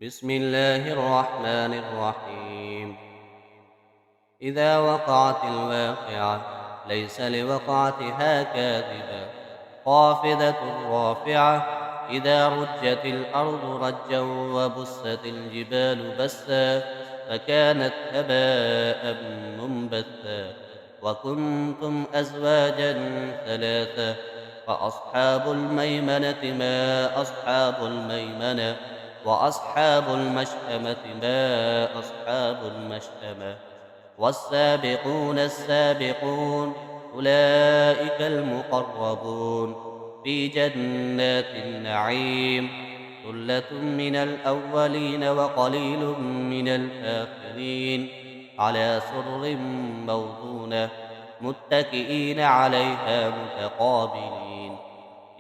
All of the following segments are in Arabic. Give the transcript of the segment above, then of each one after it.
بسم الله الرحمن الرحيم. إذا وقعت الواقعة ليس لوقعتها كاذبة، خافضة رافعة. إذا رجت الأرض رجا وبست الجبال بسا فكانت هباء منبثا. وكنتم أزواجا ثلاثة، فأصحاب الميمنة ما أصحاب الميمنة، وأصحاب المشأمة ما أصحاب المشأمة. والسابقون السابقون أولئك المقربون في جنات النعيم. ثلة من الأولين وقليل من الآخرين، على سرر موضونة متكئين عليها متقابلين.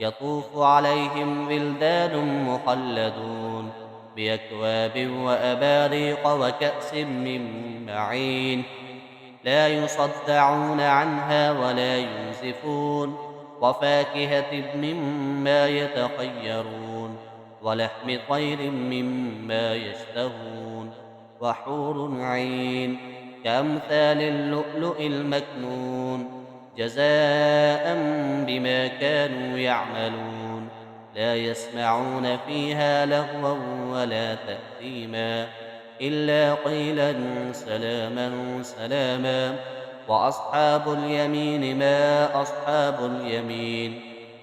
يطوف عليهم ولدان مخلدون بأكواب وأباريق وكأس من معين. لا يصدعون عنها ولا ينزفون. وفاكهة مما يتخيرون، ولحم طير مما يشتهون. وحور عين كأمثال اللؤلؤ المكنون، جزاء بما كانوا يعملون. لا يسمعون فيها لغوا ولا تأثيما، إلا قيلا سلاما سلاما. وأصحاب اليمين ما أصحاب اليمين،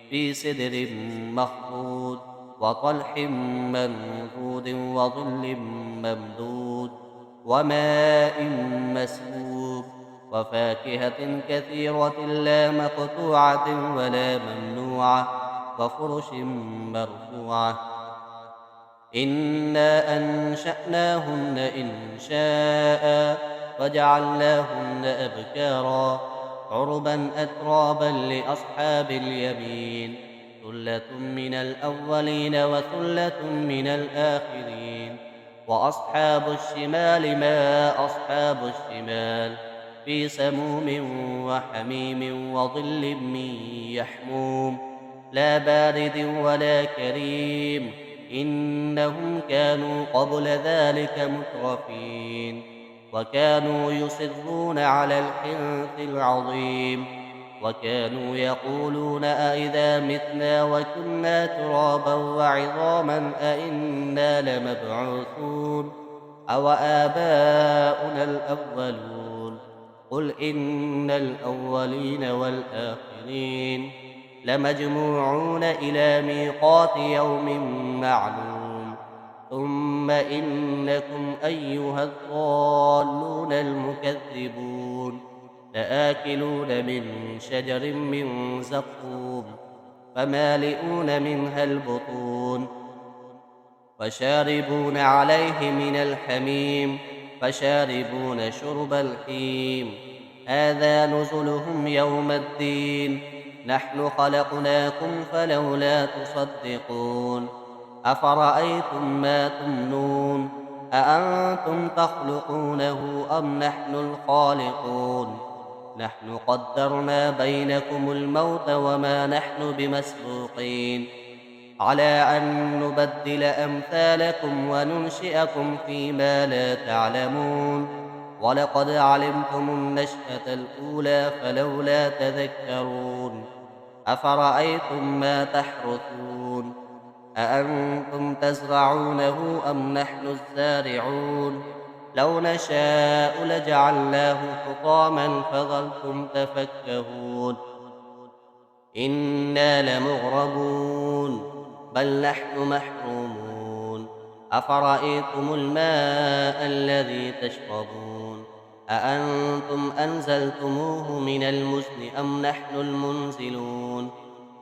في سدر مخضود وطلح منضود وظل ممدود وماء مسكوب. وفاكهة كثيرة لا مقطوعة ولا ممنوعة، وفرش مرفوعة. إنا أنشأناهن إنشاء، وجعلناهن أبكارا عربا أترابا لأصحاب اليمين. ثلة من الأولين وثلة من الآخرين. وأصحاب الشمال ما أصحاب الشمال، في سموم وحميم وظل من يحموم. لا بارد ولا كريم، إنهم كانوا قبل ذلك مترفين. وكانوا يصرون على الحنث العظيم. وكانوا يقولون أئذا متنا وكنا ترابا وعظاما أئنا لمبعوثون أو آباؤنا الأولون. قل إن الأولين والآخرين لمجموعون إلى ميقات يوم معلوم. ثم إنكم أيها الضالون المكذبون لآكلون من شجر من زقوم، فمالئون منها البطون، وشاربون عليه من الحميم، فشاربون شرب الحيم. هذا نزلهم يوم الدين. نحن خلقناكم فلولا تصدقون. أفرأيتم ما تمنون، أأنتم تخلقونه أم نحن الخالقون؟ نحن قدرنا بينكم الموت وما نحن بمسبوقين على أن نبدل أمثالكم وننشئكم فيما لا تعلمون. ولقد علمتم النشأة الأولى فلولا تذكرون. أفرأيتم ما تحرثون، أأنتم تزرعونه أم نحن الزارعون؟ لو نشاء لجعلناه حطاما فظلتم تفكهون. إنا لمغرمون، بل نحن محرومون. أفرأيتم الماء الذي تشربون، أأنتم أنزلتموه من المزن أم نحن المنزلون؟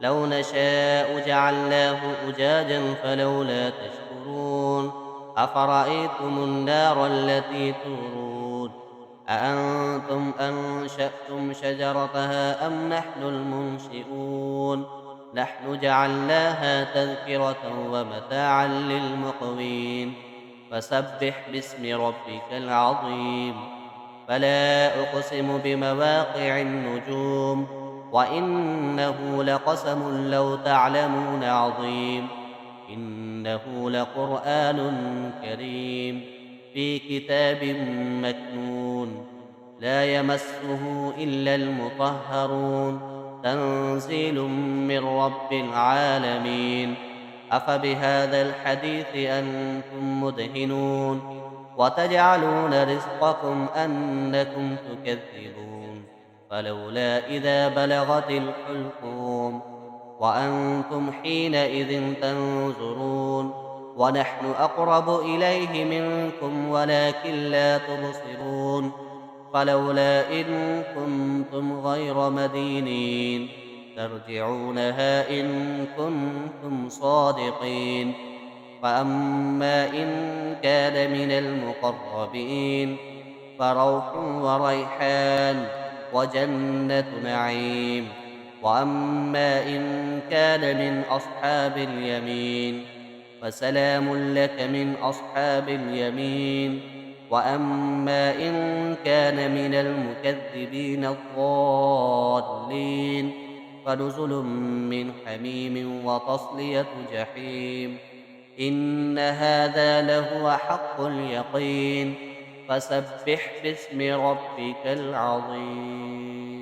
لو نشاء جعلناه أجاجا فلولا تشكرون. أفرأيتم النار التي تورون، أأنتم أنشأتم شجرتها أم نحن المنشئون؟ نحن جعلناها تذكرة ومتاعا للمقوين. فسبح باسم ربك العظيم. فلا أقسم بمواقع النجوم، وإنه لقسم لو تعلمون عظيم. إنه إنه لقرآن كريم في كتاب مكنون لا يمسه إلا المطهرون تنزيل من رب العالمين أفبهذا الحديث أنتم مدهنون وتجعلون رزقكم أنكم تكذبون فلولا إذا بلغت الحلقوم وأنتم حينئذ تنظرون ونحن أقرب إليه منكم ولكن لا تبصرون فلولا إن كنتم غير مدينين ترجعونها إن كنتم صادقين فأما إن كان من المقربين فروح وريحان وجنة نعيم وأما إن كان من أصحاب اليمين فسلام لك من أصحاب اليمين وأما إن كان من المكذبين الضالين فنزل من حميم وتصلية جحيم إن هذا لهو حق اليقين فسبح باسم ربك العظيم